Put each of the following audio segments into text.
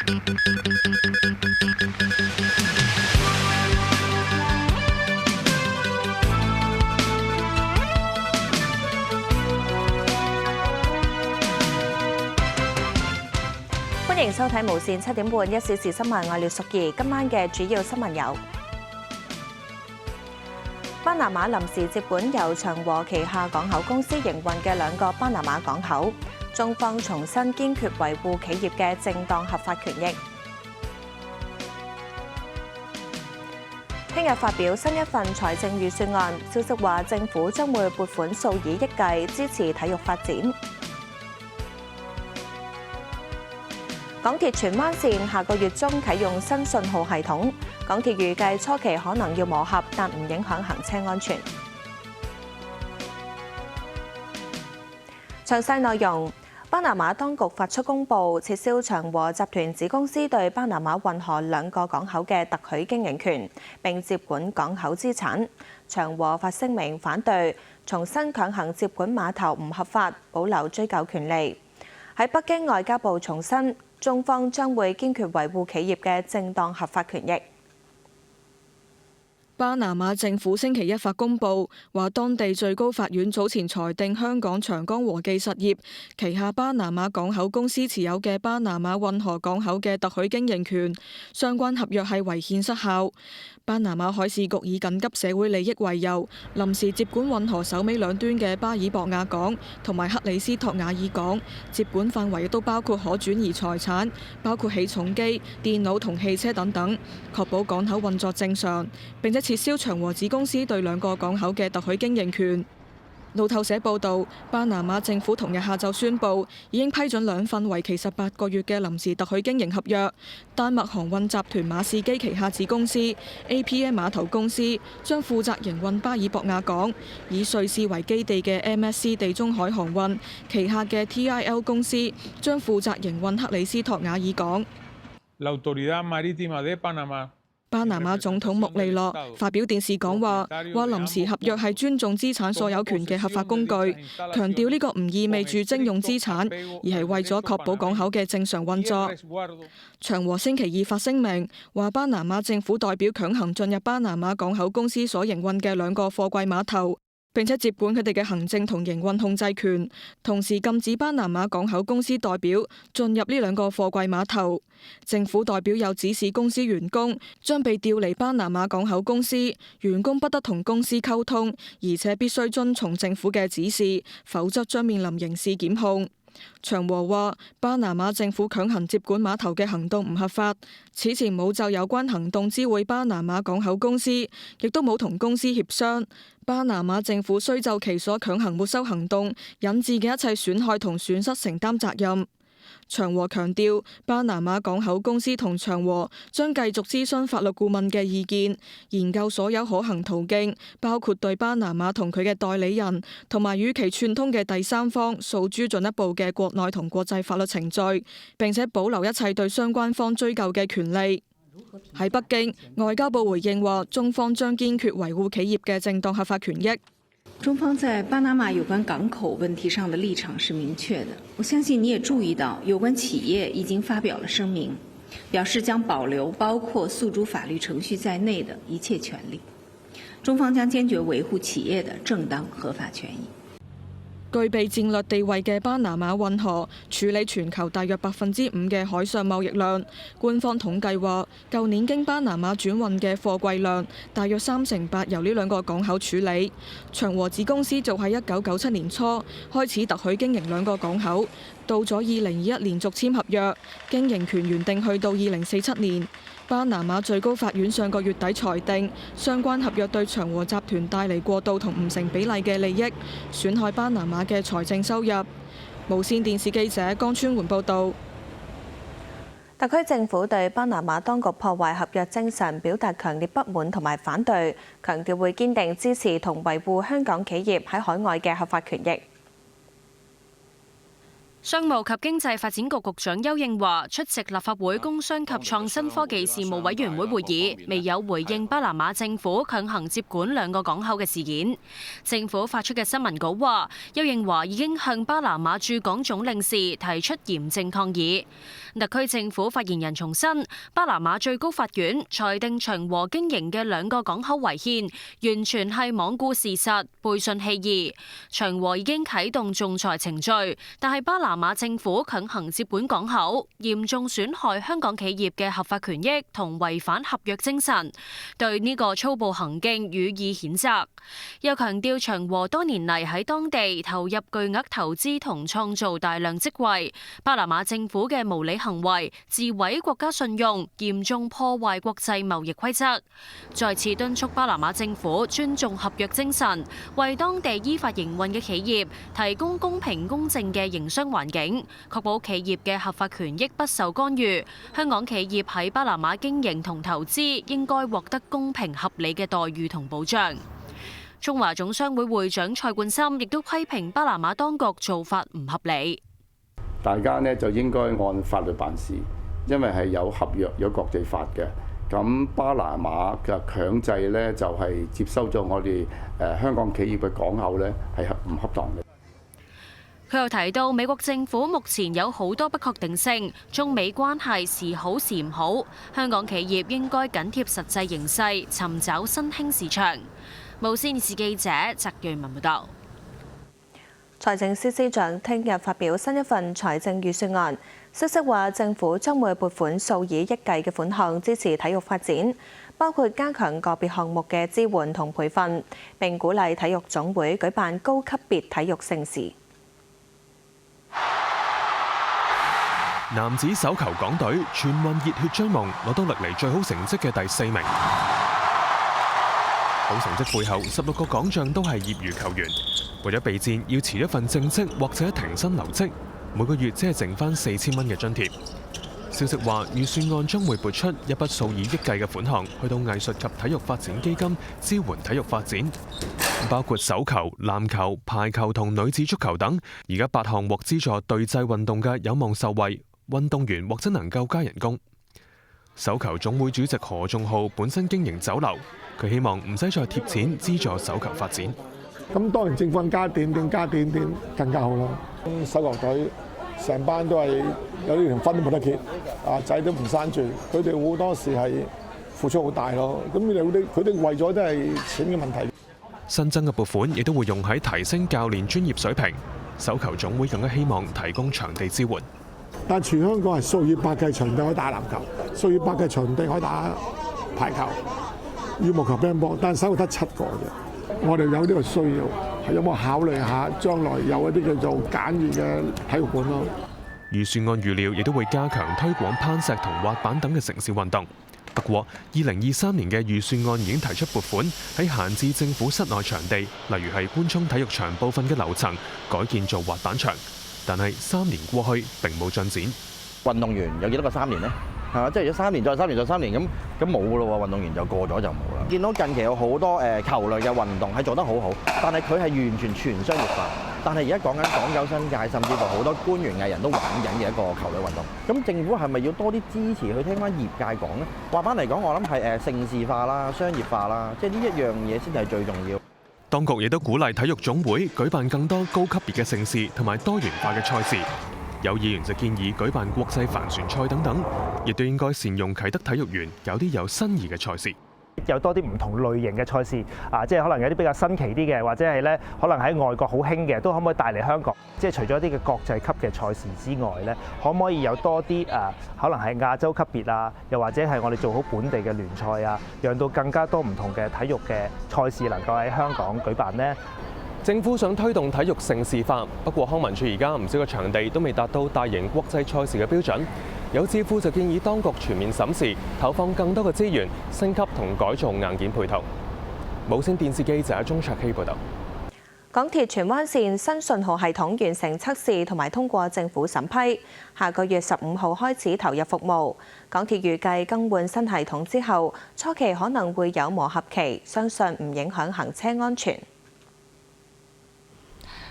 歡迎收睇無線7點半1小時新聞，我係廖淑儀。今晚嘅主要新聞有：巴拿馬臨時接管由長和旗下港口公司營運嘅2個巴拿馬港口，中方重申堅決維護企業嘅正當合法權益。聽日發表新一份財政預算案，消息話政府將會撥款數以億計支持體育發展。港鐵荃灣線下個月中啟用新信號系統，港鐵預計初期可能要磨合，但唔影響行車安全。詳細內容，巴拿馬當局發出公佈，撤銷長和集團子公司對巴拿馬運河2個港口嘅特許經營權，並接管港口資產。長和發聲明反對，重申強行接管碼頭唔合法，保留追究權利。喺北京，外交部重申，中方將會堅決維護企業嘅正當合法權益。巴拿馬政府星期一發公佈，話當地最高法院早前裁定香港長江和記實業旗下巴拿馬港口公司持有嘅巴拿馬運河港口嘅特許經營權，相關合約係違憲失效。巴拿馬海事局以緊急社會利益為由，臨時接管運河首尾兩端嘅巴爾博亞港同埋克里斯托瓦爾港，接管範圍亦都包括可轉移財產，包括起重機、電腦同汽車等等，確保港口運作正常，並且撤銷長和子公司對2個港口嘅特許經營權。路透社報導，巴拿馬政府同日下晝宣布，已經批准2份為期18個月嘅臨時特許經營合約。丹麥航運集團馬士基旗下子公司 APM 碼頭公司將負責營運巴爾博亞港，以瑞士為基地嘅 MSC 地中海航運旗下嘅 TIL 公司將負責營運克里斯托瓦爾港。巴拿馬總統穆利諾發表電視講話，話臨時合約係尊重資產所有權嘅合法工具，強調呢個唔意味住徵用資產，而係為咗確保港口嘅正常運作。長和星期二發聲明，話巴拿馬政府代表強行進入巴拿馬港口公司所營運嘅2個貨櫃碼頭，並且接管佢哋嘅行政同營運控制權，同時禁止巴拿馬港口公司代表進入呢2個貨櫃碼頭。政府代表有指示公司員工將被調離巴拿馬港口公司，員工不得同公司溝通，而且必須遵從政府嘅指示，否則將面臨刑事檢控。長和話，巴拿馬政府強行接管碼頭嘅行動唔合法，此前冇就有關行動知會巴拿馬港口公司，亦都冇同公司協商。巴拿馬政府須就其所強行沒收行動引致嘅一切損害同損失承擔責任。長和強調，巴拿馬港口公司同長和將繼續諮詢法律顧問嘅意見，研究所有可行途徑，包括對巴拿馬同佢嘅代理人同埋與其串通嘅第三方訴諸進一步嘅國內同國際法律程序，並且保留一切對相關方追究嘅權利。喺北京，外交部回應話，中方將堅決維護企業嘅正當合法權益。中方在巴拿馬有關港口問題上的立場是明確的，我相信你也注意到，有關企業已經發表了聲明，表示將保留包括訴諸法律程序在內的一切權利。中方將堅決維護企業的正當合法權益。具備戰略地位嘅巴拿馬運河處理全球大約5%嘅海上貿易量。官方統計話，舊年經巴拿馬轉運嘅貨櫃量大約38%由呢2個港口處理。長和子公司就喺1997年初開始特許經營2個港口，到咗2021年續簽合約，經營權原定去到2047年。巴拿馬最高法院上個月底裁定，相關合約對長和集團帶嚟過度同唔成比例嘅利益，損害巴拿馬嘅財政收入。無線電視記者江川媛報導。特區政府對巴拿馬當局破壞合約精神表達強烈不滿同埋反對，強調會堅定支持同維護香港企業喺海外嘅合法權益。商務及經濟發展局局長邱應華出席立法會工商及創新科技事務委員會會議，未有回應巴拿馬政府強行接管2個港口嘅事件。政府發出嘅新聞稿話，邱應華已經向巴拿馬駐港總領事提出嚴正抗議。特區政府發言人重申，巴拿馬最高法院裁定長和經營嘅2個港口違憲，完全係罔顧事實、背信棄義。長和已經啟動仲裁程序，但係巴拿馬政府強行接管港口，嚴重損害香港企業嘅合法權益同違反合約精神，對呢個粗暴行徑予以譴責。又強調長和多年嚟喺當地投入巨額投資同創造大量職位，巴拿馬政府嘅無理行為自毀國家信用，嚴重破壞國際貿易規則。再次敦促巴拿馬政府尊重合約精神，為當地依法營運嘅企業提供公平公正嘅營商環境，確保企業嘅合法權益不受干預。香港企業喺巴拿馬經營同投資應該獲得公平合理嘅待遇同保障。中華總商會會長蔡冠深亦都批評巴拿馬當局做法唔合理。大家呢就應該按法律辦事，因為係有合約、有國際法嘅。咁巴拿馬嘅強制呢，就係接收咗我哋香港企業嘅港口呢，係唔恰當嘅。佢又提到，美國政府目前有好多不確定性，中美關係時好時唔好，香港企業應該緊貼實際形勢，尋找新興市場。無線電視記者翟瑞文報道。財政司司長聽日發表新一份財政預算案，消息話政府將會撥款數以億計嘅款項支持體育發展，包括加強個別項目嘅支援同培訓，並鼓勵體育總會舉辦高級別體育盛事。男子手球港隊全運熱血追夢，攞到歷嚟最好成績嘅第4名。好成績背後，16個港將都係業餘球員，為咗備戰要辭一份正職或者停薪留職，每個月只係剩翻4000蚊嘅津貼。消息話預算案將會撥出一筆數以億計嘅款項，去到藝術及體育發展基金支援體育發展，包括手球、籃球、排球同女子足球等。而家8項獲資助對制運動嘅有望受惠，運動員或者能夠加人工。手球總會主席何仲浩本身經營酒樓，佢希望唔使再貼錢資助手球發展。咁當然政府加點更加好啦。手球隊成班都係有呢條分都冇得揭，仔都唔生住，佢哋好多時係付出好大咯。咁佢哋為咗都係錢嘅問題。新增嘅撥款亦都會用喺提升教練專業水平。手球總會更加希望提供場地支援。但全香港係數以百計場地可以打籃球，數以百計場地可以打排球、羽毛球、乒乓波，但係手球得7個啫。我哋有呢個需要，有冇考慮下將來有一啲叫做簡易嘅體育館咯？預算案預料亦都會加強推廣攀石同滑板等嘅城市運動。不過，2023年嘅預算案已經提出撥款喺閒置政府室內場地，例如係官涌體育場部分嘅樓層改建做滑板場。但係3年過去並冇進展。運動員有幾多個3年呢？係嘛，即係3年再3年再3年咁冇㗎咯喎，運動員就過咗就冇啦。見到近期有好多球類嘅運動係做得好好，但係佢係完全全商業化。但係而家講緊港九新界，甚至乎好多官員藝人都玩緊嘅一個球類運動。咁政府係咪要多啲支持去聽翻業界講呢？話翻嚟講，我諗係盛事化啦、商業化啦，即係呢一樣嘢先係最重要。當局亦都鼓勵體育總會舉辦更多高級別嘅盛事同埋多元化嘅賽事。有議員就建議舉辦國際帆船賽等等，亦都應該善用啟德體育園搞啲有新意嘅賽事。有多啲唔同類型嘅賽事即係可能有啲比較新奇啲嘅，或者係咧可能喺外國好興嘅，都可唔可以帶嚟香港？即係除咗一啲嘅國際級嘅賽事之外咧，可唔可以有多啲可能係亞洲級別啊，又或者係我哋做好本地嘅聯賽啊，讓到更加多唔同嘅體育嘅賽事能夠喺香港舉辦呢？政府想推動體育盛事化，不過康文署而家唔少嘅場地都未達到大型國際賽事嘅標準。有智庫就建議當局全面審視，投放更多嘅資源，升級同改造硬件配套。無線電視記者鍾卓希報導。港鐵荃灣線新信號系統完成測試同埋通過政府審批，下個月15號開始投入服務。港鐵預計更換新系統之後，初期可能會有磨合期，相信唔影響行車安全。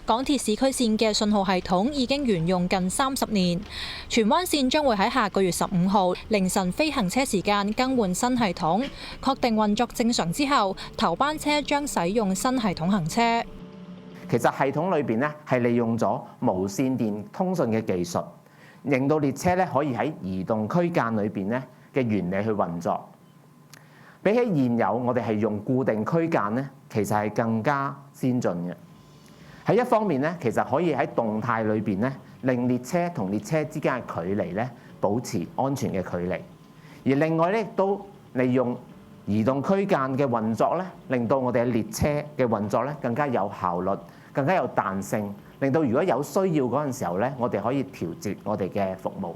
港鐵市區線嘅信號系統已經沿用近30年，荃灣線將會喺下個月15號凌晨非行車時間更換新系統，確定運作正常之後，頭班車將使用新系統行車。其實系統裏邊咧係利用咗無線電通訊嘅技術，令到列車咧可以喺移動區間裏邊咧嘅原理去運作。比起現有我哋係用固定區間咧，其實係更加先進嘅。喺一方面咧，其實可以喺動態裏邊咧，令列車同列車之間嘅距離咧保持安全嘅距離。而另外咧，亦都利用移動區間嘅運作咧，令到我哋嘅列車嘅運作咧更加有效率、更加有彈性，令到如果有需要嗰陣時候咧，我哋可以調節我哋嘅服務。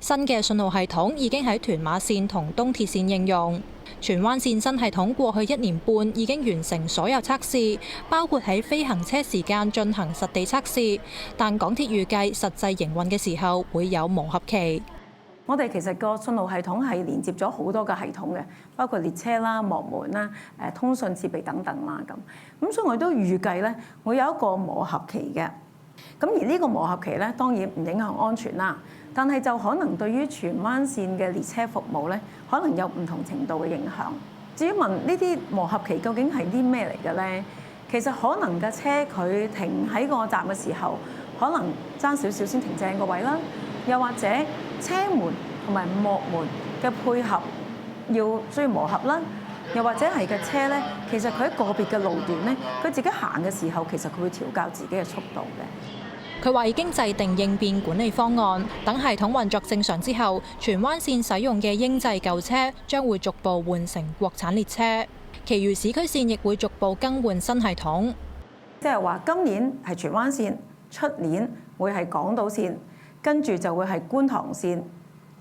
新嘅信號系統已經喺屯馬線同東鐵線應用。荃灣線新系統過去1年半已經完成所有測試，包括喺飛行車時間進行實地測試，但港鐵預計實際營運嘅時候會有磨合期。我哋其實個信號系統係連接咗好多個系統嘅，包括列車啦、幕門啦、通訊設備等等啦咁。所以我哋都預計咧會有一個磨合期嘅。咁而呢個磨合期咧當然唔影響安全啦。但係就可能對於荃灣線嘅列車服務咧，可能有唔同程度嘅影響。至於問呢啲磨合期究竟係啲咩嚟嘅咧？其實可能架車佢停喺個站嘅時候，可能爭少少先停正個位啦，又或者車門同埋幕門嘅配合需要磨合啦，又或者係架車咧，其實佢喺個別嘅路段咧，佢自己行嘅時候，其實佢會調校自己嘅速度嘅。佢話已經制定應變管理方案，等系統運作正常之後，荃灣線使用嘅英製舊車將會逐步換成國產列車，其餘市區線亦會逐步更換新系統。即係話今年係荃灣線，出年會係港島線，跟住就會係觀塘線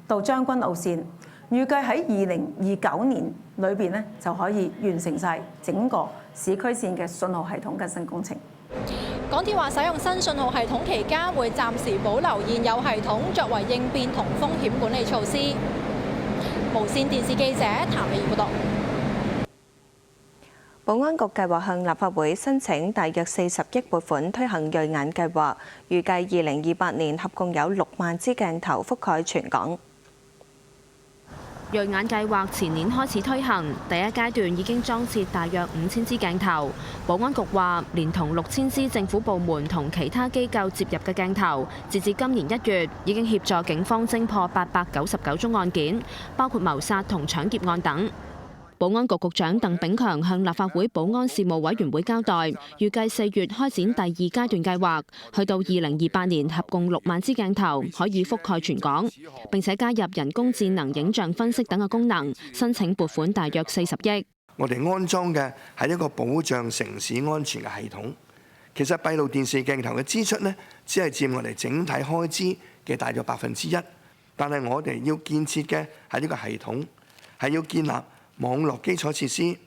到將軍澳線，預計喺2029年裏邊咧就可以完成晒整個市區線嘅信號系統更新工程。港鐵話使用新信號系統期間會暫時保留現有系統作為應變同風險管理措施。無線電視記者譚美儀報道。保安局計劃向立法會申請大約40億撥款推行銳眼計劃，預計2028年合共有6萬支鏡頭覆蓋全港。銳眼計劃前年開始推行，第一階段已經裝設大約5000支鏡頭。保安局話，連同6000支政府部門同其他機構接入嘅鏡頭，截至今年1月已經協助警方偵破899宗案件，包括謀殺同搶劫案等。保安局局長鄧炳強向立法會保安事務委員會交代，預計4月開展第2階段計劃，去到2028年合共6萬支鏡頭可以覆蓋全港，並且加入人工智能影像分析等嘅功能，申請撥款大約40億。我哋安裝嘅係一個保障城市安全嘅系統。其實閉路電視鏡頭嘅支出呢，只係佔我哋整體開支嘅大約1%，但係我哋要建設嘅係呢個系統，係要建立網絡基礎設施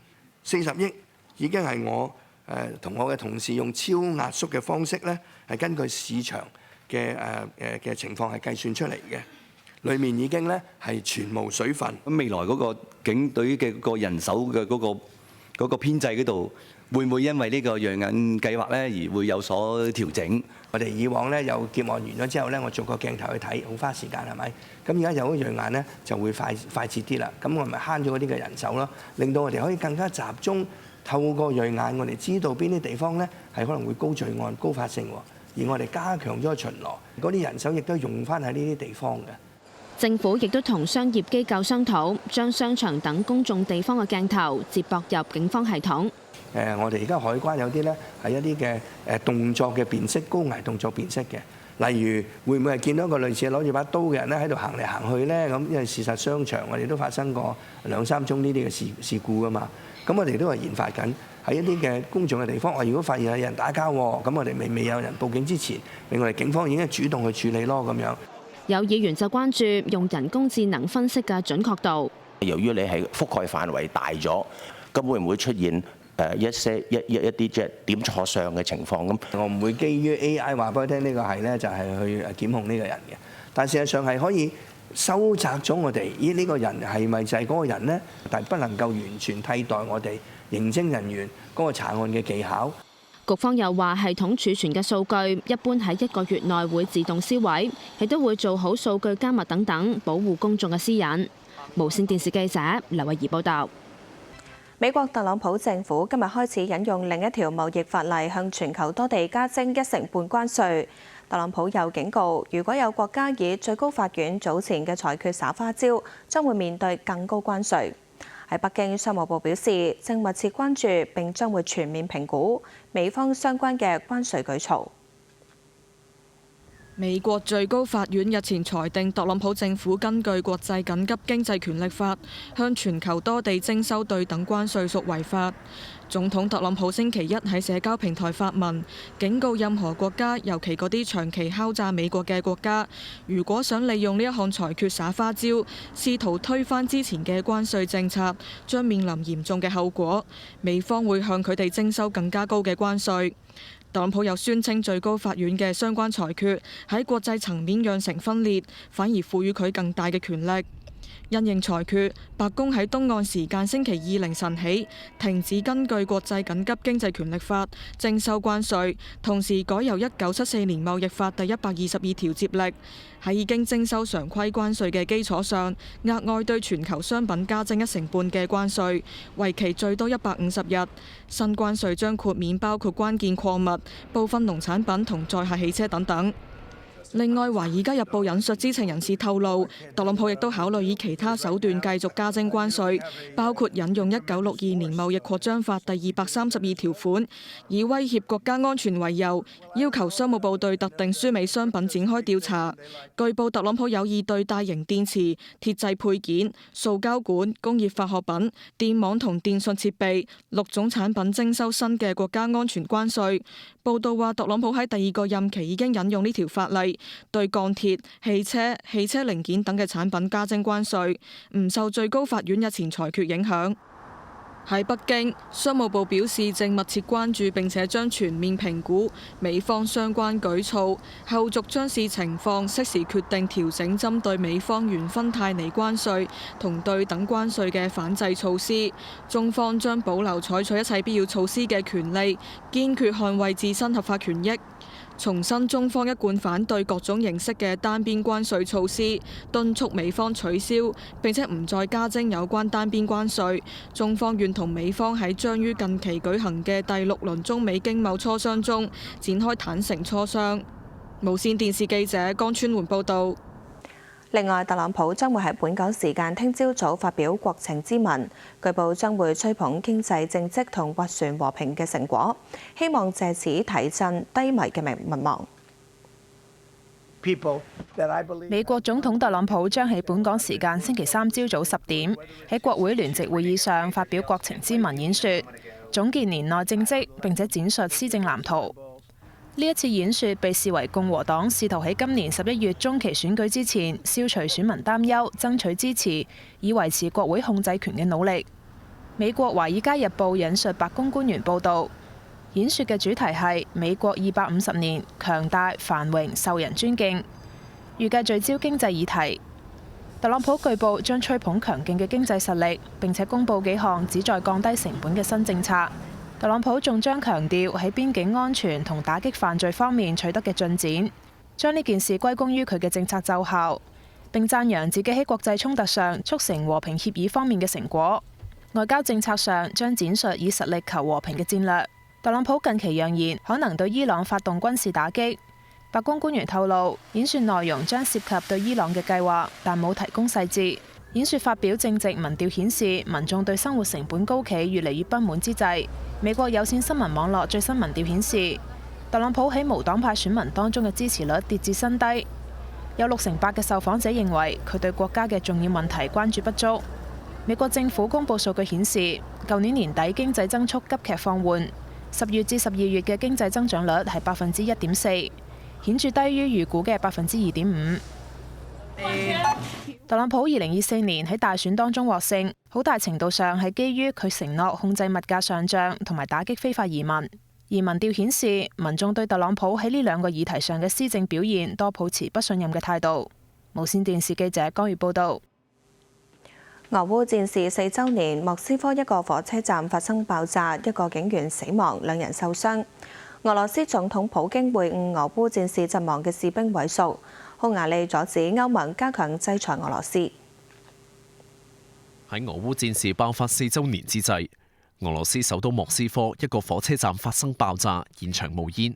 ，40億已經係我同我嘅同事用超壓縮嘅方式咧，係根據市場嘅情況係計算出嚟嘅。裏面已經咧係全無水分。咁未來嗰個警隊嘅個人手嘅嗰個編制嗰度，會唔會因為呢個銳眼計劃咧而會有所調整？我哋以往咧有劫案完咗之後咧，我做個鏡頭去睇，好花時間係咪？咁而家有咗銳眼咧，就會快捷啲啦。咁我咪慳咗嗰啲嘅人手咯，令到我哋可以更加集中透過銳眼，我哋知道邊啲地方咧係可能會高罪案、高發性，而我哋加強咗巡邏，嗰啲人手亦都用翻喺呢啲地方嘅。政府亦都同商業機構商討，將商場等公眾地方嘅鏡頭接駁入警方系統。我哋而家海關有啲咧係一啲嘅動作嘅辨識，高危動作辨識嘅。例如會唔會係見到一個類似攞住把刀嘅人咧喺度行嚟行去咧？咁因為事實商場我哋都發生過2、3宗呢啲嘅事故噶嘛。咁我哋都係研發緊喺一啲嘅公眾嘅地方。我如果發現有人打交，咁我哋未有人報警之前，令我哋警方已經主動去處理咯咁樣。有議員就關注用人工智能分析嘅準確度。由於你係覆蓋範圍大咗，咁會唔會出現一啲即係點錯相嘅情況咁？我唔會基於 AI 話俾我聽呢個係咧，就係去檢控呢個人嘅。但事實上係可以收窄咗我哋，咦呢個人係咪就係嗰個人呢？但係不能夠完全替代我哋刑偵人員嗰個查案嘅技巧。局方又話，系統儲存嘅數據一般喺1個月內會自動銷毀，亦都會做好數據加密等等，保護公眾嘅私隱。無線電視記者劉慧儀報道。美國特朗普政府今日開始引用另一條貿易法例，向全球多地加徵1成半關稅。特朗普又警告，如果有國家以最高法院早前嘅裁決耍花招，將會面對更高關稅。喺北京，商務部表示正密切關注並將會全面評估美方相關嘅關稅舉措。美國最高法院日前裁定，特朗普政府根據國際緊急經濟權力法向全球多地徵收對等關稅屬違法。總統特朗普星期一喺社交平台發文，警告任何國家，尤其嗰啲長期敲詐美國嘅國家，如果想利用呢一項裁決耍花招，試圖推翻之前嘅關稅政策，將面臨嚴重嘅後果。美方會向佢哋徵收更加高嘅關稅。特朗普又宣稱最高法院嘅相關裁決喺國際層面釀成分裂，反而賦予佢更大嘅權力。因應裁決，白宮喺東岸時間星期二凌晨起停止根據國際緊急經濟權力法徵收關稅，同時改由1974年貿易法第122條接力，喺已經徵收常規關稅嘅基礎上，額外對全球商品加徵1成半嘅關稅，為期最多150日。新關稅將豁免包括關鍵礦物、部分農產品同載客汽車等等。另外，《華爾街日報》引述知情人士透露，特朗普亦都考慮以其他手段繼續加徵關稅，包括引用1962年貿易擴張法第232條款，以威脅國家安全為由，要求商務部對特定輸美商品展開調查。據報，特朗普有意對大型電池、鐵製配件、塑膠管、工業化學品、電網同電訊設備6種產品徵收新嘅國家安全關稅。報道話，特朗普喺第2個任期已經引用呢條法例，對鋼鐵、汽車、汽車零件等嘅產品加徵關稅，唔受最高法院日前裁決影響。喺北京，商務部表示正密切關注並且將全面評估美方相關舉措，後續將視情況適時決定調整針對美方原分態尼關稅同對等關稅嘅反制措施。中方將保留採取一切必要措施嘅權利，堅決捍衛自身合法權益。重申中方一貫反對各種形式嘅單邊關稅措施，敦促美方取消並且唔再加徵有關單邊關稅。中方願同美方喺將於近期舉行嘅第6輪中美經貿磋商中展開坦誠磋商。無線電視記者江川媛報導。另外，特朗普將會喺本港時間聽朝早發表國情咨文，據報將會吹捧經濟政績同斡旋和平嘅成果，希望借此提振低迷嘅民望。美國總統特朗普將喺本港時間星期三朝早10點喺國會聯席會議上發表國情咨文演說，總結年內政績並且展述施政藍圖。呢一次演說被視為共和黨試圖喺今年11月中期選舉之前消除選民擔憂、爭取支持，以維持國會控制權嘅努力。美國《華爾街日報》引述白宮官員報導，演說嘅主題係美國250年強大、繁榮、受人尊敬，預計聚焦經濟議題。特朗普據報將吹捧強勁嘅經濟實力，並且公佈幾項旨在降低成本嘅新政策。特朗普仲將強調喺邊境安全同打擊犯罪方面取得嘅進展，將呢件事歸功於佢嘅政策奏效，並讚揚自己喺國際衝突上促成和平協議方面嘅成果。外交政策上將展述以實力求和平嘅戰略。特朗普近期揚言可能對伊朗發動軍事打擊。白宮官員透露，演說內容將涉及對伊朗嘅計劃，但冇提供細節。演說發表正值民調顯示民眾對生活成本高企越嚟越不滿之際，美國有線新聞網絡最新民調顯示，特朗普喺無黨派選民當中嘅支持率跌至新低，有68%嘅受訪者認為佢對國家嘅重要問題關注不足。美國政府公佈數據顯示，舊年年底經濟增速急劇放緩，10月至12月嘅經濟增長率係1.4%，顯著低於預估嘅2.5%。特朗普2024年喺大選當中獲勝，好大程度上係基於佢承諾控制物價上漲同埋打擊非法移民。而民調顯示，民眾對特朗普喺呢2個議題上嘅施政表現多抱持不信任嘅態度。無線電視記者江月報導。俄烏戰事4週年，莫斯科一個火車站發生爆炸，一個警員死亡，2人受傷。俄羅斯總統普京會晤俄烏戰事陣亡嘅士兵遺屬。匈牙利阻止歐盟加強制裁俄羅斯。喺俄烏戰事爆發4週年之際，俄羅斯首都莫斯科一個火車站發生爆炸，現場冒煙。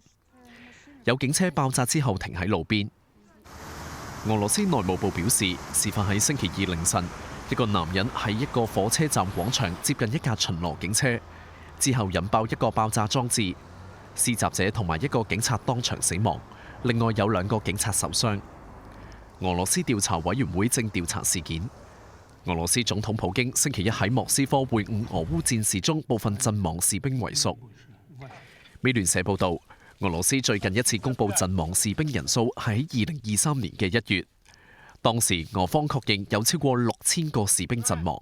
有警車爆炸之後停喺路邊。俄羅斯內務部表示，事發喺星期二凌晨，一個男人喺一個火車站廣場接近一架巡邏警車，之後引爆一個爆炸裝置，施襲者同埋一個警察當場死亡，另外有2個警察受傷。俄羅斯調查委員會正調查事件。俄羅斯總統普京星期一喺莫斯科會晤俄烏戰事中部分陣亡士兵遺屬。美聯社報道，俄羅斯最近一次公布陣亡士兵人數係喺2023年嘅1月，當時俄方確認有超過6000個士兵陣亡。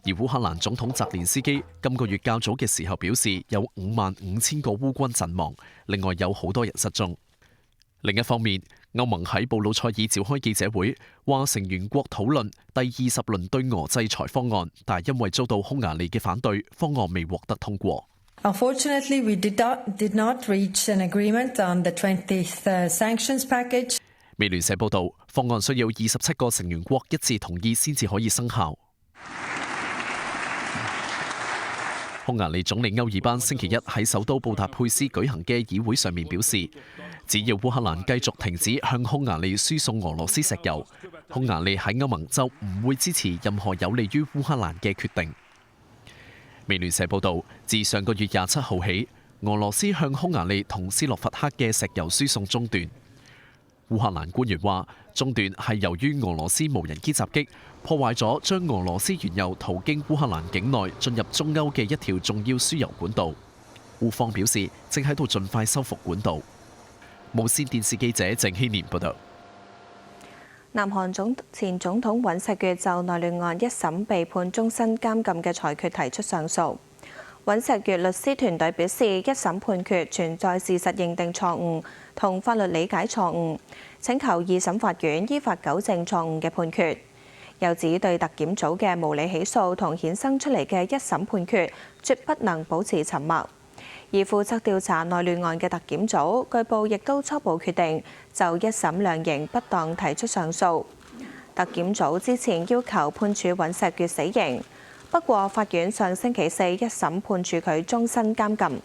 而烏克蘭總統澤連斯基今個月較早嘅時候表示，有55000個烏軍陣亡，另外有好多人失蹤。另一方面，歐盟喺布魯塞爾召開記者會，話成員國討論第20輪對俄制裁方案，但係因為遭到匈牙利嘅反對，方案未獲得通過。Unfortunately, we did not reach an agreement on the 20th sanctions package. 美聯社報道，方案需要27個成員國一致同意先至可以生效。匈牙利總理歐爾班星期一喺首都布達佩斯舉行嘅議會上面表示，只要烏克蘭繼續停止向匈牙利輸送俄羅斯石油，匈牙利喺歐盟就唔會支持任何有利於烏克蘭嘅決定。美聯社報道，自上個月27號起，俄羅斯向匈牙利同斯洛伐克嘅石油輸送中斷。烏克蘭官員話，中斷係由於俄羅斯無人機襲擊，破壞咗將俄羅斯原油途經烏克蘭境內進入中歐嘅一條重要輸油管道。烏方表示，正喺度盡快修復管道。無線電視記者鄭希年報導。南韓前總統尹錫悅就內亂案一審被判終身監禁嘅裁決提出上訴。尹錫悅律師團隊表示，一審判決存在事實認定錯誤同法律理解錯誤，請求二審法院依法糾正錯誤嘅判決。又指對特檢組嘅無理起訴同衍生出嚟嘅一審判決，絕不能保持沉默。而負責調查內亂案嘅特檢組，據報亦都初步決定就一審量刑不當提出上訴。特檢組之前要求判處尹錫悅死刑，不過法院上星期四一審判處佢終身監禁。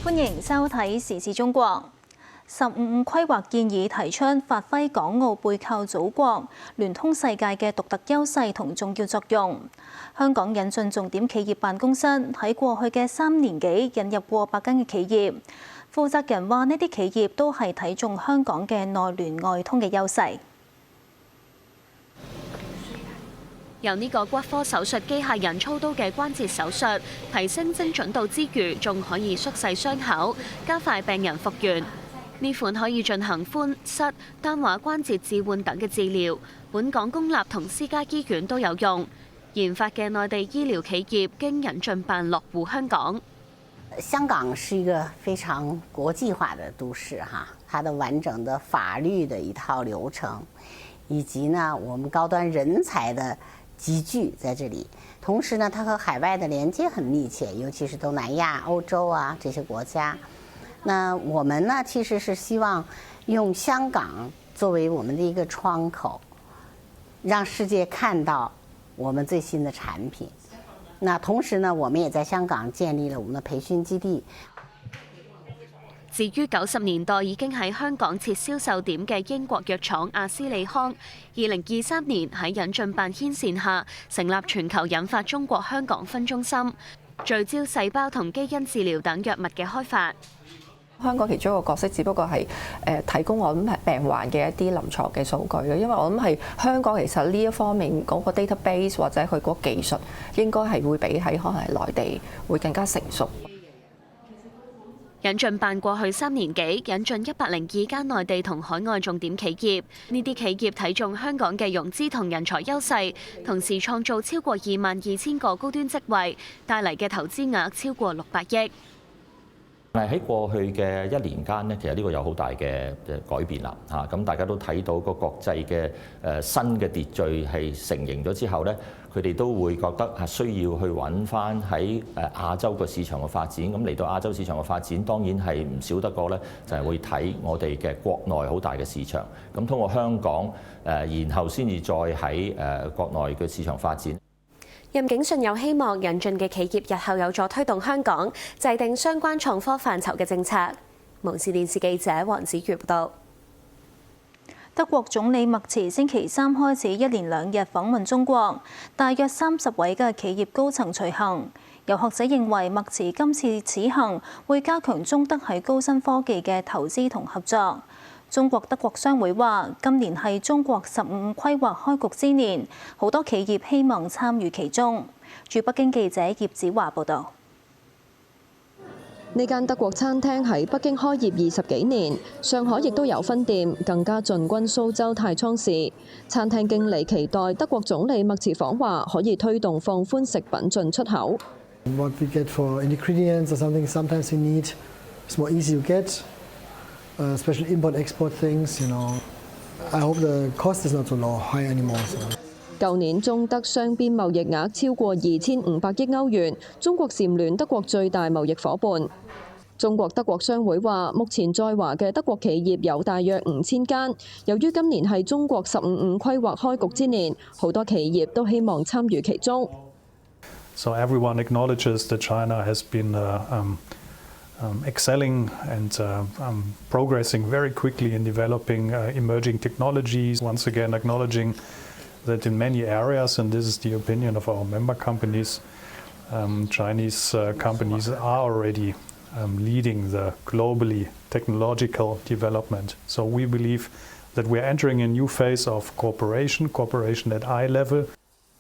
歡迎收睇時事中國。15規劃建議提出發揮港澳背靠祖國、聯通世界嘅獨特優勢同重要作用。香港引進重點企業辦公室喺過去嘅3年幾引入過百間嘅企業。負責人話：呢啲企業都係睇中香港嘅內聯外通嘅優勢。由呢個骨科手術機械人操刀嘅關節手術，提升精準度之餘，仲可以縮細傷口，加快病人復原。呢款可以進行髖、膝、單話關節置換等嘅治療，本港公立同私家醫院都有用。研發嘅內地醫療企業經引進辦落戶香港。香港是一個非常國際化的都市哈，它的完整的法律的一套流程，以及呢我們高端人才的集聚在這裡。同時呢，它和海外的連接很密切，尤其是東南亞、歐洲啊這些國家。那我們呢，其實是希望用香港作為我們的一個窗口，讓世界看到我們最新的產品。那同時呢，我們也在香港建立了我們的培訓基地。至於90年代已經喺香港設銷售點嘅英國藥廠阿斯利康，2023年喺引進辦牽線下成立全球引發中國香港分中心，聚焦細胞同基因治療等藥物嘅開發。香港其中一個角色，只不過係提供我諗係病患嘅一啲臨床嘅數據咯。因為我諗係香港其實呢一方面嗰個 database 或者佢嗰個技術，應該係會比喺可能係內地會更加成熟。引進辦過去3年幾引進102間內地同海外重點企業，呢啲企業睇中香港嘅融資同人才優勢，同時創造超過22,000個高端職位，帶嚟嘅投資額超過600億。喺過去嘅1年間呢，其實呢個有好大嘅改變啦嚇。咁大家都睇到個國際嘅新嘅秩序係成形咗之後呢，佢哋都會覺得係需要去揾翻喺亞洲個市場嘅發展。咁嚟到亞洲市場嘅發展，當然係唔少得過呢，就係會睇我哋嘅國內好大嘅市場。咁通過香港然後先至再喺國內嘅市場發展。任景信有希望引進嘅企業日後有助推動香港制定相關創科範疇嘅政策。無線電視記者黃子瑜報道。德國總理默茨星期三開始一連2日訪問中國，大約30位嘅企業高層隨行。有學者認為默茨今次此行會加強中德喺高新科技嘅投資同合作。中國德國商會話，今年係中國15規劃開局之年，好多企業希望參與其中。駐北京記者葉子華報導。呢間德國餐廳喺北京開業20幾年，上海亦都有分店，更加進軍蘇州太倉市。餐廳經理期待德國總理默茨訪華可以推動放寬食品進出口。What we get for ingredients or something sometimes we need it's more easy to get, especially import-export things. I hope the cost is not so low, high anymore. 舊年中德雙邊貿易額超過2500億歐元，中國蟬聯德國最大貿易夥伴。中國德國商會話，目前在華嘅德國企業有大約5000間。由於今年係中國15規劃開局之年，好多企業都希望參與其中。So everyone acknowledges that China has been excelling and progressing very quickly in developing emerging technologies. Once again, acknowledging that in many areas, and this is the opinion of our member companies, Chinese companies are already leading the globally technological development. So we believe that we're entering a new phase of cooperation at eye level.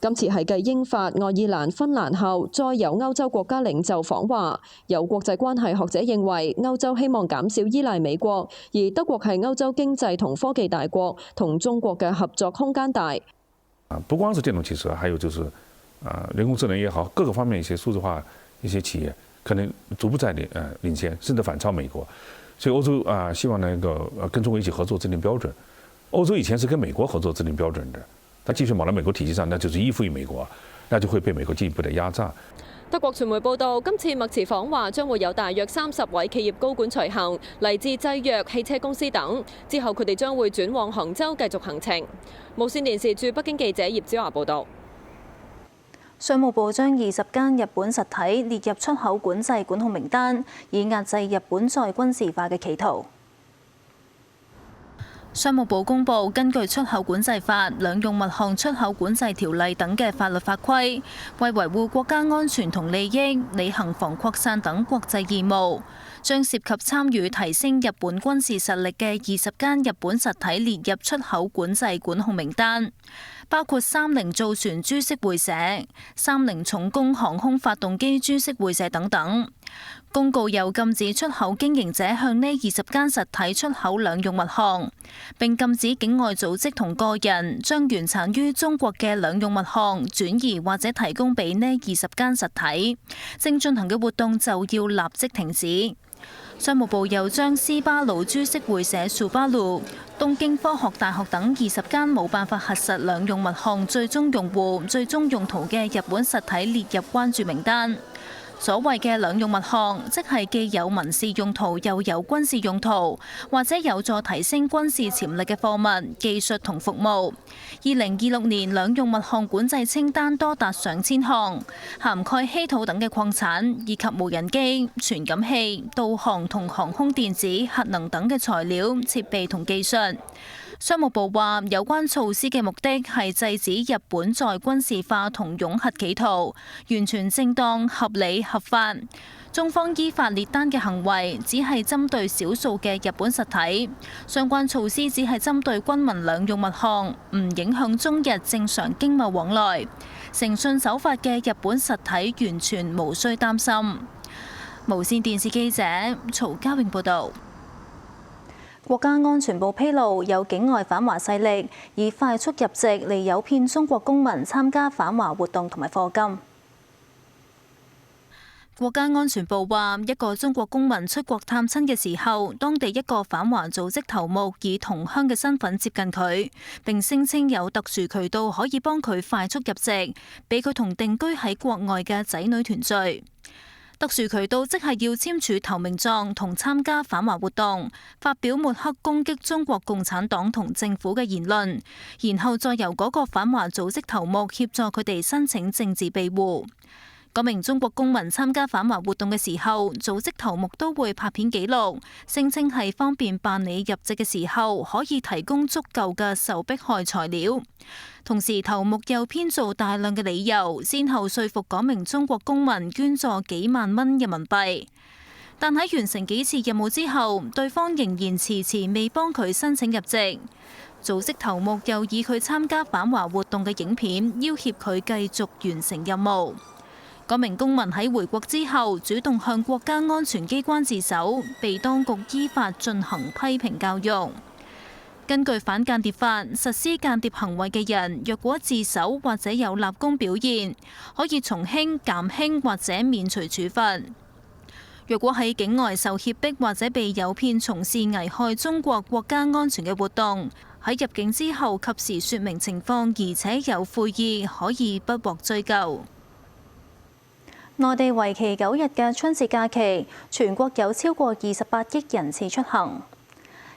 今次係繼英法、愛爾蘭、芬蘭後，再有歐洲國家領袖訪華。有國際關係學者認為，歐洲希望減少依賴美國，而德國係歐洲經濟同科技大國，同中國嘅合作空間大。不光是電動汽車，還有就是人工智能也好，各個方面一些數字化一些企業可能逐步在領先，甚至反超美國。所以歐洲希望能夠跟中國一起合作制定標準。歐洲以前是跟美國合作制定標準的。他繼續往到美國體系上，那就是依附於美國，那就會被美國進一步的壓榨。德國傳媒報道，今次默茨訪華將會有大約30位企業高管隨行，嚟自製藥、汽車公司等。之後佢哋將會轉往杭州繼續行程。無線電視駐北京記者葉子華報道。商務部將20間日本實體列入出口管制管控名單，以壓制日本再軍事化嘅企圖。商務部公布，根據出口管制法、兩用物項出口管制條例等嘅法律法規，為維護國家安全同利益，履行防擴散等國際義務，將涉及參與提升日本軍事實力嘅20間日本實體列入出口管制管控名單，包括三菱造船株式會社、三菱重工航空發動機株式會社等等。公告又禁止出口經營者向呢20間實體出口兩用物項，並禁止境外組織同個人將原產於中國嘅兩用物項轉移或者提供俾呢20間實體，正進行嘅活動就要立即停止。商務部又將斯巴魯株式會社、蘇巴魯、東京科學大學等20間冇辦法核實兩用物項最終用戶、最終用途嘅日本實體列入關注名單。所謂嘅兩用物項，即係既有民事用途又有軍事用途，或者有助提升軍事潛力嘅貨物、技術同服務。2026年兩用物項管制清單多達上千項，涵蓋稀土等嘅礦產，以及無人機、傳感器、導航同航空電子、核能等嘅材料、設備同技術。商務部話，有關措施嘅目的係制止日本再軍事化同擁核企圖，完全正當、合理、合法。中方依法列單嘅行為只係針對少數嘅日本實體，相關措施只係針對軍民兩用物項，唔影響中日正常經貿往來。誠信守法嘅日本實體完全無需擔心。無線電視記者曹家永報導。國家安全部披露，有境外反華勢力以快速入籍嚟誘騙中國公民參加反華活動同埋課金。國家安全部話，一個中國公民出國探親嘅時候，當地一個反華組織頭目以同鄉嘅身份接近佢，並聲稱有特殊渠道可以幫佢快速入籍，俾佢同定居喺國外嘅仔女團聚。特殊渠道即係要簽署投名狀同參加反華活動，發表抹黑攻擊中國共產黨同政府嘅言論，然後再由嗰個反華組織頭目協助佢哋申請政治庇護。嗰名中國公民參加反華活動嘅時候，組織頭目都會拍片記錄，聲稱係方便辦理入籍嘅時候可以提供足夠嘅受迫害材料。同時，頭目又編造大量嘅理由，先後說服嗰名中國公民捐助幾萬蚊人民幣。但喺完成幾次任務之後，對方仍然遲遲未幫佢申請入籍。組織頭目又以佢參加反華活動嘅影片要挾佢繼續完成任務。嗰名公民喺回國之後，主動向國家安全機關自首，被當局依法進行批評教育。根據反間諜法，實施間諜行為嘅人，若果自首或者有立功表現，可以從輕、減輕或者免除處罰。若果喺境外受脅迫或者被誘騙從事危害中國國家安全嘅活動，喺入境之後及時說明情況，而且有悔意，可以不獲追究。內地為期9日嘅春節假期，全國有超過28億人次出行。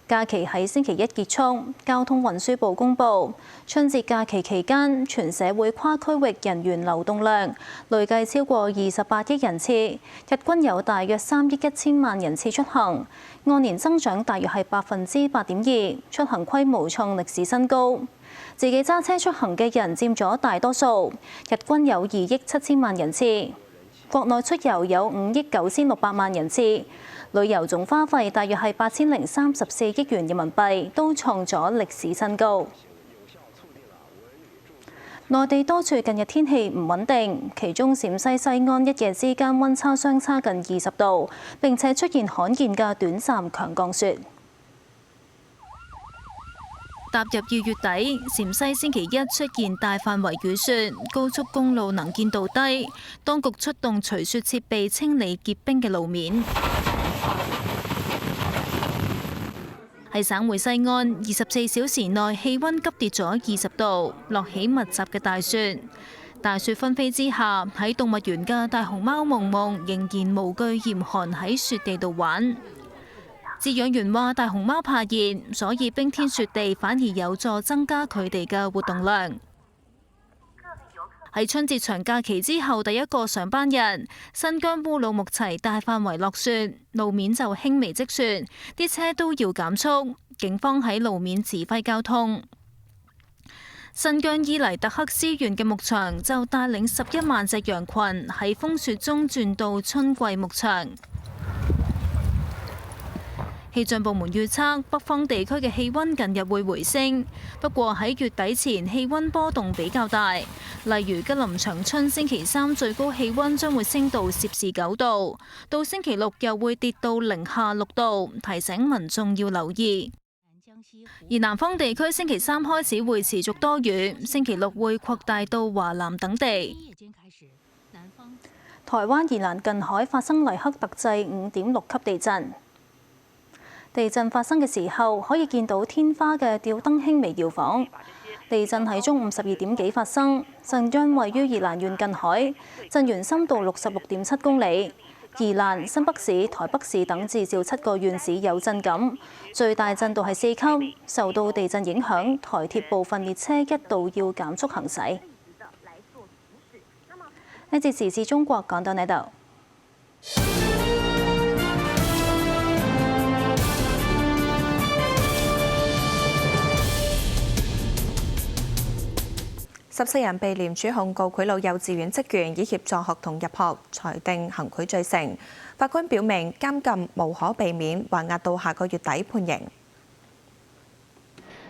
假期喺星期一結束，交通運輸部公佈，春節假期期間全社會跨區域人員流動量累計超過28億人次，日均有大約3億1000萬人次出行，按年增長大約係8.2%，出行規模創歷史新高。自己揸車出行嘅人佔咗大多數，日均有2億7000萬人次。國內出遊有5億9600萬人次，旅遊總花費大約係8034億元人民幣，都創咗歷史新高。內地多處近日天氣唔穩定，其中陝西西安一夜之間溫差相差近20度，並且出現罕見嘅短暫強降雪。踏入2月底，陝西星期一出現大範圍雨雪，高速公路能見度低，當局出動除雪設備清理結冰嘅路面。喺省會西安，24小時內氣温急跌咗20度，落起密集嘅大雪。大雪紛飛之下，喺動物園嘅大熊貓夢夢仍然無懼嚴寒喺雪地度玩。飼養員話：大熊貓怕熱，所以冰天雪地反而有助增加佢哋嘅活動量。喺春節長假期之後第一個上班日，新疆烏魯木齊大範圍落雪，路面就輕微積雪，啲車都要減速。警方喺路面指揮交通。新疆伊犁特克斯縣嘅牧場就帶領11萬隻羊群喺風雪中轉到春季牧場。氣象部門預測，北方地區嘅氣温近日會回升，不過喺月底前氣温波動比較大。例如吉林長春星期3最高氣温將會升到-9度，到星期6又會跌到零下6度，提醒民眾要留意。而南方地區星期3開始會持續多雨，星期6會擴大到華南等地。台灣宜蘭近海發生黎克特制5.6級地震。地震發生嘅時候，可以見到天花嘅吊燈輕微搖晃。地震喺中午12點幾發生，震央位於宜蘭縣近海，震源深度66.7公里。宜蘭、新北市、台北市等至少7個縣市有震感，最大震度係4級。受到地震影響，台鐵部分列車一度要減速行駛。呢節時事中國講到呢度。14人被廉署控告賄賂幼稚園職員以協助學童入學，裁定行賄罪成。法官表明監禁無可避免，還押到下個月底判刑。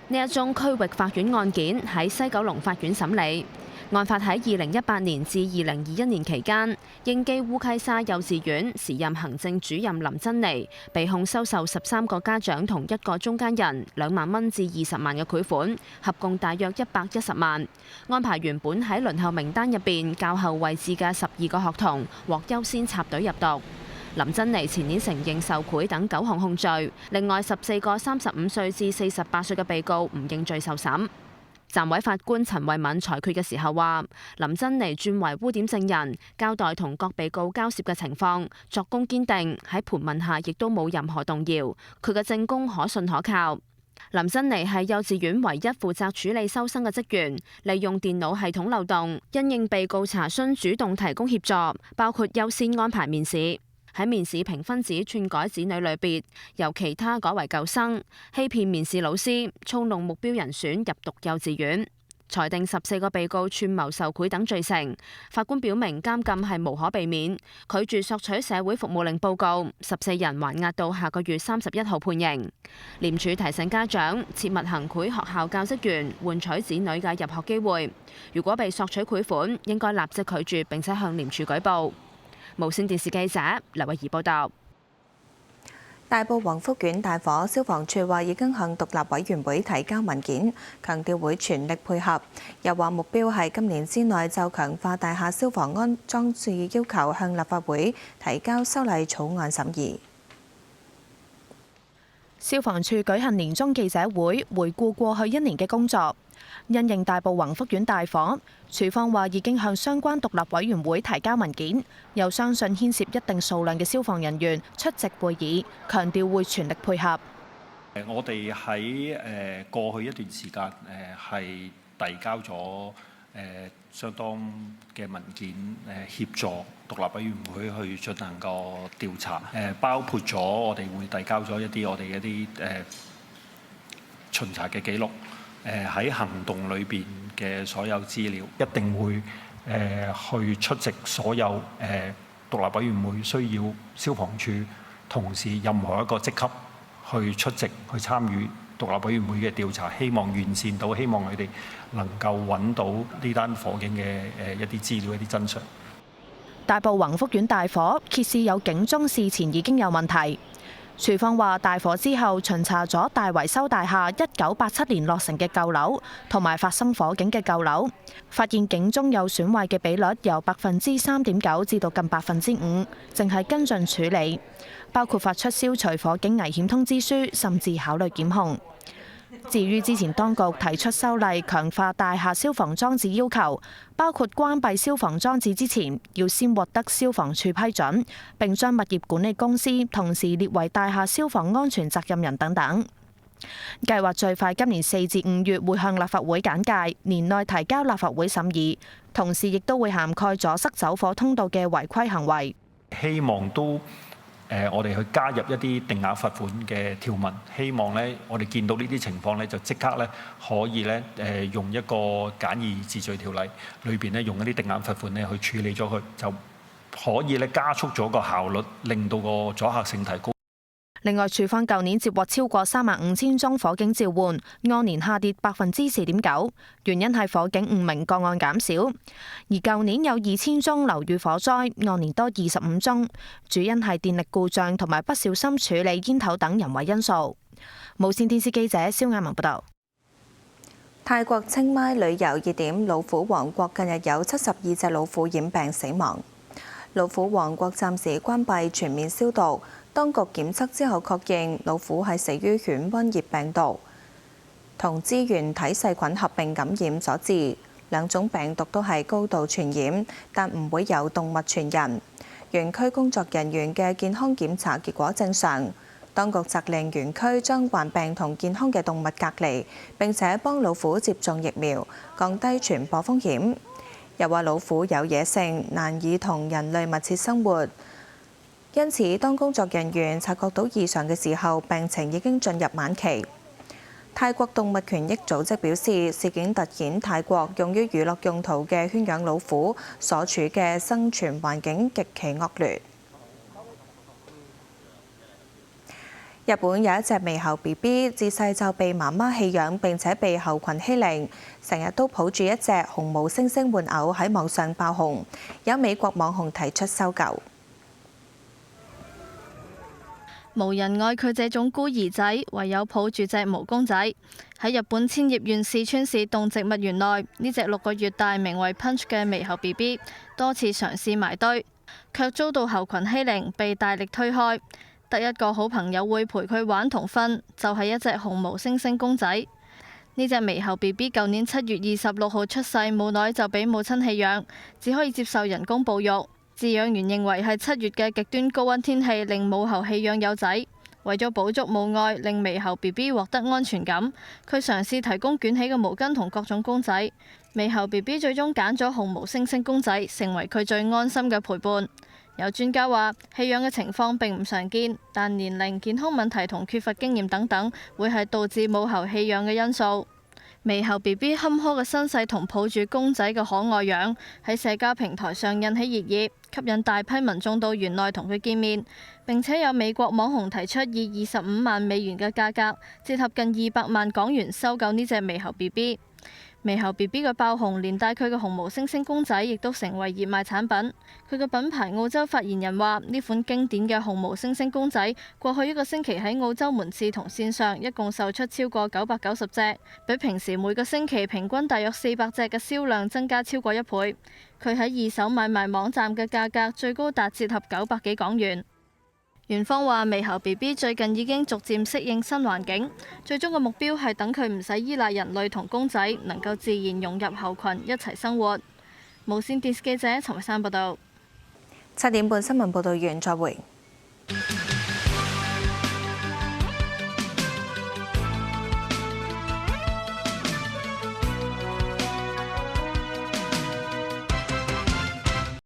呢一宗區域法院案件喺西九龍法院審理。案發喺2018年至2021年期間，英基烏溪沙幼稚園時任行政主任林珍妮被控收受13個家長同1個中間人2萬蚊至20萬嘅賄款，合共大約110萬。安排原本喺輪候名單入邊較後位置嘅12個學童獲優先插隊入讀。林珍妮前年承認受賄等9項控罪，另外14個35歲至48歲嘅被告唔認罪受審。暫委法官陳慧敏裁決嘅時候話，林珍妮轉為污點證人，交代同各被告交涉嘅情況，作供堅定，喺盤問下亦都冇任何動搖，佢嘅證供可信可靠。林珍妮係幼稚園唯一負責處理收生嘅職員，利用電腦系統漏洞，因應被告查詢主動提供協助，包括優先安排面試。喺面試評分指篡改子女類別，由其他改為舊生，欺騙面試老師，操弄目標人選入讀幼稚園。裁定14個被告串謀受賄等罪成。法官表明監禁係無可避免，拒絕索取社會服務令報告，14人還押到下個月31號判刑。廉署提醒家長切勿行賄學校教職員換取子女嘅入學機會，如果被索取賄款，應該立即拒絕並且向廉署舉報。無線電視記者劉慧儀報道。大埔宏福苑大火，消防處話已經向獨立委員會提交文件，強調會全力配合，又話目標係今年之內就強化大廈消防安裝置要求向立法會提交修例草案審議。消防處舉行年終記者會，回顧過去1年嘅工作。因應大埔宏福苑大火，處方話已經向相關獨立委員會提交文件，又相信牽涉一定數量嘅消防人員出席會議，強調會全力配合。我哋喺過去一段時間係遞交咗相當嘅文件協助獨立委員會去進行個調查，包括咗我哋會遞交咗一啲我哋一啲巡查嘅記錄。喺行動裏邊嘅所有資料，一定會去出席所有獨立委員會需要消防處同事任何一個職級去出席去參與獨立委員會嘅調查，希望完善到，希望佢哋能夠揾到呢單火警嘅一啲資料、一啲真相。大埔宏福苑大火揭示有警鐘事前已經有問題。處方話大火之後巡查咗大維修大廈1987年落成嘅舊樓同埋發生火警嘅舊樓，發現警鐘有損壞嘅比率由3.9%至到近5%，正係跟進處理，包括發出消除火警危險通知書，甚至考慮檢控。至於之前當局提出修例強化大廈消防裝置要求，包括關閉消防裝置之前要先獲得消防處批准，並將物業管理公司同時列為大廈消防安全責任人等等。計劃最快今年4至5月會向立法會簡介，年內提交立法會審議，同時亦都會涵蓋阻塞走火通道嘅違規行為。希望都我哋去加入一啲定額罰款嘅條文，希望咧我哋見到呢啲情況咧，就即刻咧可以咧用一個簡易治罪條例裏邊咧用一啲定額罰款咧去處理咗佢，就可以咧加速咗個效率，令到個阻嚇性提高。另外，處方舊年接獲超過35000宗火警召喚，按年下跌4.9%，原因係火警誤鳴個案減少。而舊年有2000宗樓宇火災，按年多25宗，主因係電力故障同埋不小心處理煙頭等人為因素。無線電視記者蕭亞文報道。泰國清邁旅遊熱點老虎王國近日有72隻老虎染病死亡，老虎王國暫時關閉全面消毒。當局檢測之後確認老虎係死於犬瘟熱病毒同支原體細菌合併感染所致，兩種病毒都係高度傳染，但唔會由動物傳人。園區工作人員嘅健康檢查結果正常，當局責令園區將患病同健康嘅動物隔離，並且幫老虎接種疫苗，降低傳播風險。又話老虎有野性，難以同人類密切生活。因此，當工作人員察覺到異常嘅時候，病情已經進入晚期。泰國動物權益組織表示，事件突顯泰國用於娛樂用途嘅圈養老虎所處嘅生存環境極其惡劣。日本有一隻獼猴 BB 自細就被媽媽棄養，並且被猴群欺凌，成日都抱住一隻紅毛猩猩玩偶喺網上爆紅，有美國網紅提出收購。無人愛佢這種孤兒仔，唯有抱住隻毛公仔。喺日本千葉縣市川市動植物園內，呢隻6個月大名為 Punch 嘅獼猴 BB 多次嘗試埋堆，卻遭到猴群欺凌，被大力推開。得一個好朋友會陪佢玩同瞓，就係一隻紅毛猩猩公仔。呢隻獼猴 BB 舊年7月26號出世，冇耐就俾母親棄養，只可以接受人工哺育。飼養員認為係7月嘅極端高溫天氣令母猴棄養幼仔，為咗補足母愛，令獼猴 BB 獲得安全感，佢嘗試提供捲起嘅毛巾同各種公仔。獼猴 BB 最終揀咗紅毛猩猩公仔，成為佢最安心嘅陪伴。有專家話，棄養嘅情況並唔常見，但年齡、健康問題同缺乏經驗等等，會係導致母猴棄養嘅因素。獼猴 BB 坎坷嘅身世同抱住公仔嘅可愛樣，喺社交平台上引起熱議，吸引大批民眾到園內同佢見面。並且有美國網紅提出以25萬美元嘅價格，折合近200萬港元收購呢隻獼猴 BB。獼猴 BB 嘅爆紅，連帶佢嘅紅毛猩猩公仔亦都成為熱賣產品。佢嘅品牌澳洲發言人話：呢款經典嘅紅毛猩猩公仔，過去1個星期喺澳洲門市同線上一共售出超過990隻，比平時每個星期平均大約400隻嘅銷量增加超過1倍。佢喺二手買賣網站嘅價格最高達折合900幾港元。園方話，獼猴 BB 最近已經逐漸適應新環境，最終嘅目標係等佢唔使依賴人類同公仔，能夠自然融入猴群一齊生活。無線電視記者陳慧珊報道。7點半新聞報道完，再會。